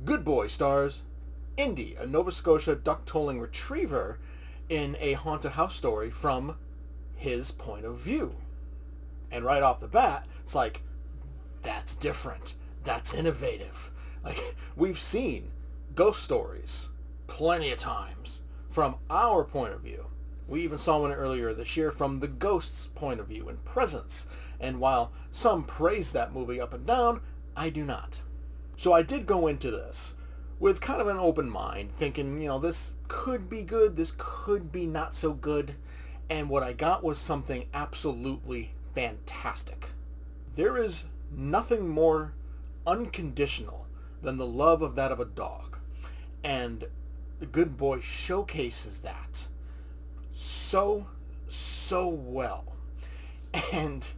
Good Boy stars Indy, a Nova Scotia duck-tolling retriever in a haunted house story from his point of view. And right off the bat, it's like, that's different. That's innovative. Like, we've seen ghost stories plenty of times from our point of view. We even saw one earlier this year from the ghost's point of view and presence. And while some praise that movie up and down, I do not. So I did go into this with kind of an open mind, thinking, this could be good, this could be not so good. And what I got was something absolutely fantastic. There is nothing more unconditional than the love of that of a dog. And The Good Boy showcases that so well. And,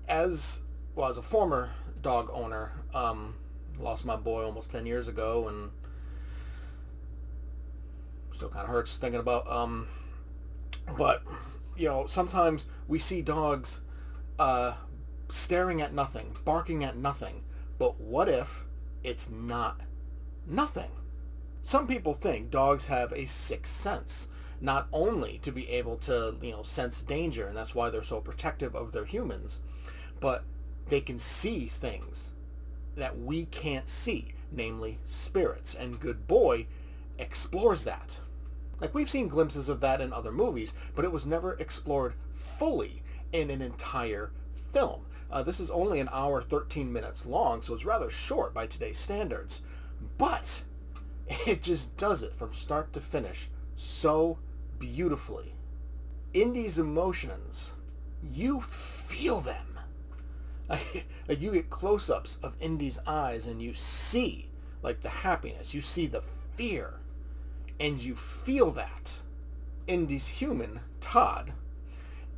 as a former dog owner, lost my boy almost 10 years ago, and still kind of hurts thinking about, but, sometimes we see dogs staring at nothing, barking at nothing, but what if it's not nothing? Some people think dogs have a sixth sense, not only to be able to, sense danger, and that's why they're so protective of their humans, but they can see things that we can't see, namely spirits, and Good Boy explores that. Like, we've seen glimpses of that in other movies, but it was never explored fully in an entire film. This is only an hour 13 minutes long, so it's rather short by today's standards, but it just does it from start to finish so beautifully. Indy's emotions, you feel them. Like you get close-ups of Indy's eyes and you see like the happiness, you see the fear, and you feel that. Indy's human, Todd,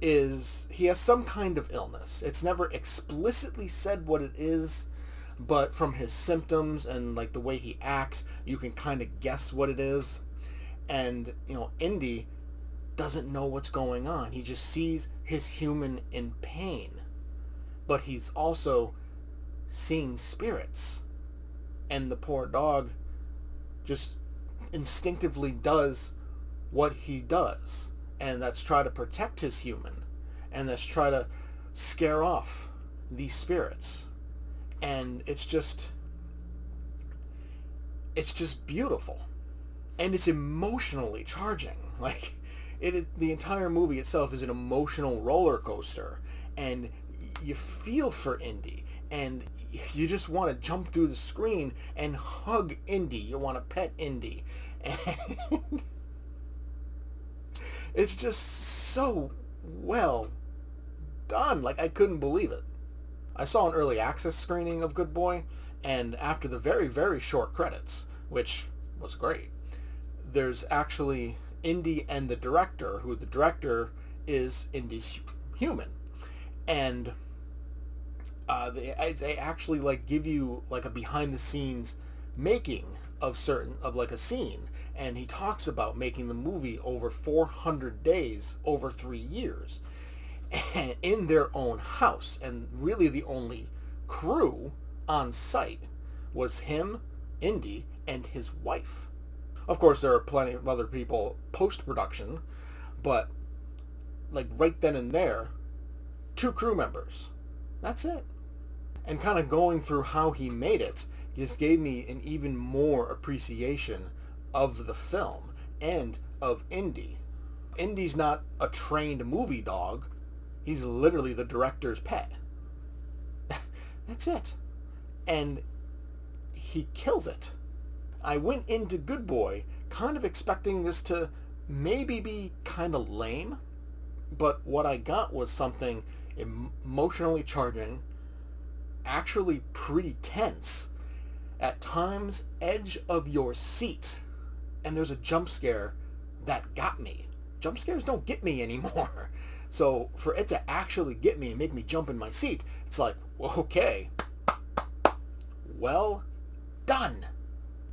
he has some kind of illness. It's never explicitly said what it is, but from his symptoms and like the way he acts, you can kind of guess what it is. And, Indy doesn't know what's going on. He just sees his human in pain. But he's also seeing spirits. And the poor dog just instinctively does what he does. And that's try to protect his human. And that's try to scare off these spirits. And it's just beautiful. And it's emotionally charging. Like, the entire movie itself is an emotional roller coaster. And you feel for Indy. And you just want to jump through the screen and hug Indy. You want to pet Indy. And it's just so well done. Like, I couldn't believe it. I saw an early access screening of Good Boy, and after the very, very short credits, which was great, there's actually Indy and the director, who the director is Indy's human. And they actually like give you like a behind the scenes making of a scene, and he talks about making the movie over 400 days over 3 years and in their own house, and really the only crew on site was him, Indy, and his wife. Of course, there are plenty of other people post-production, but like right then and there, 2 crew members. That's it. And kind of going through how he made it just gave me an even more appreciation of the film and of Indy. Indy's not a trained movie dog. He's literally the director's pet. That's it. And he kills it. I went into Good Boy kind of expecting this to maybe be kind of lame, but what I got was something emotionally charging, actually pretty tense, at times edge of your seat. And there's a jump scare that got me. Jump scares don't get me anymore. So for it to actually get me and make me jump in my seat, it's like, well, okay, well done.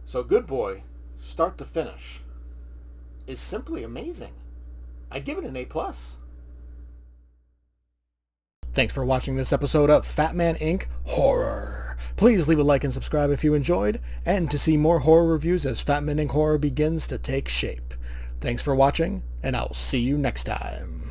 So Good Boy, start to finish, is simply amazing. I give it an A+. Thanks for watching this episode of Fatman Inc. Horror. Please Please leave a like and subscribe if you enjoyed, and to see more horror reviews as Fatman horror begins to take shape. Thanks for watching, and I'll see you next time.